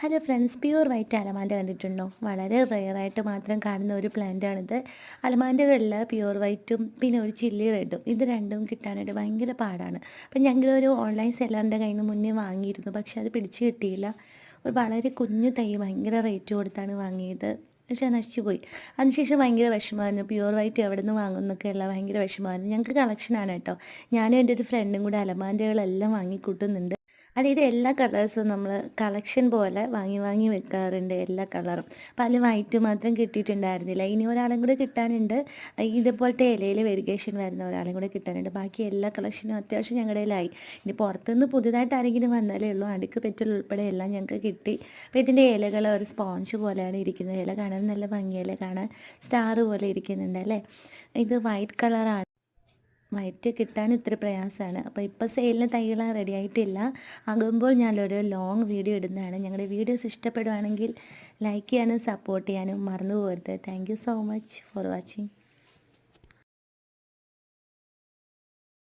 Hello friends, pure white allamanda കണ്ടിട്ടുണ്ടോ? വളരെ റെയറായിട്ട് മാത്രം കാണുന്ന ഒരു പ്ലാന്റാണിത്. അലമാൻഡകളിൽ പ്യൂർ വൈറ്റും പിന്നെ ഒരു ചില്ലി റെഡും ഇത് രണ്ടും കിട്ടാനായിട്ട് ഭയങ്കര പാടാണ്. അപ്പം ഞങ്ങളൊരു ഓൺലൈൻ സെല്ലറിൻ്റെ കയ്യിൽ നിന്ന് മുന്നേ വാങ്ങിയിരുന്നു, പക്ഷെ അത് പിടിച്ച് കിട്ടിയില്ല. ഒരു വളരെ കുഞ്ഞു തൈ ഭയങ്കര റേറ്റ് കൊടുത്താണ് വാങ്ങിയത്, പക്ഷെ അത് നശിച്ചുപോയി. അതിനുശേഷം ഭയങ്കര വിഷമമായിരുന്നു. പ്യൂർ വൈറ്റ് എവിടെ നിന്ന് വാങ്ങുന്നൊക്കെയുള്ള ഭയങ്കര വിഷമമായിരുന്നു. ഞങ്ങൾക്ക് കളക്ഷനാണ് കേട്ടോ. ഞാനും എൻ്റെ ഒരു ഫ്രണ്ടും കൂടെ അലമാൻഡകളെല്ലാം വാങ്ങിക്കൂട്ടുന്നുണ്ട്. അതായത് എല്ലാ കളേഴ്സും നമ്മൾ കളക്ഷൻ പോലെ വാങ്ങി വാങ്ങി വെക്കാറുണ്ട്, എല്ലാ കളറും. അപ്പം അതിൽ വൈറ്റ് മാത്രം കിട്ടിയിട്ടുണ്ടായിരുന്നില്ല. ഇനി ഒരാളും കൂടെ കിട്ടാനുണ്ട്. ഇതുപോലത്തെ ഇലയിൽ വെരിഗേഷൻ വരുന്ന ഒരാളും കൂടെ കിട്ടാനുണ്ട്. ബാക്കി എല്ലാ കളക്ഷനും അത്യാവശ്യം ഞങ്ങളുടെ കയ്യിലായി. ഇനി പുറത്തുനിന്ന് പുതുതായിട്ട് ആരെങ്കിലും വന്നാലേ ഉള്ളൂ. അടുക്ക് പെറ്റൽ ഉൾപ്പെടെ എല്ലാം ഞങ്ങൾക്ക് കിട്ടി. അപ്പോൾ ഇതിൻ്റെ ഇലകൾ ഒരു സ്പോഞ്ച് പോലെയാണ് ഇരിക്കുന്നത്. ഇല കാണാൻ നല്ല ഭംഗിയില കാണാൻ സ്റ്റാർ പോലെ ഇരിക്കുന്നുണ്ട് അല്ലേ. ഇത് വൈറ്റ് കളറാണ്. വൈറ്റ് കിട്ടാൻ ഇത്തിരി പ്രയാസമാണ്. അപ്പോൾ ഇപ്പോൾ സെയിലിന് തൈകൾ റെഡി ആയിട്ടില്ല. ആകുമ്പോൾ ഞാനൊരു ലോങ് വീഡിയോ ഇടുന്നതാണ്. ഞങ്ങളുടെ വീഡിയോസ് ഇഷ്ടപ്പെടുവാണെങ്കിൽ ലൈക്ക് ചെയ്യാനും സപ്പോർട്ട് ചെയ്യാനും മറന്നു പോകരുത്. Thank you so much for watching.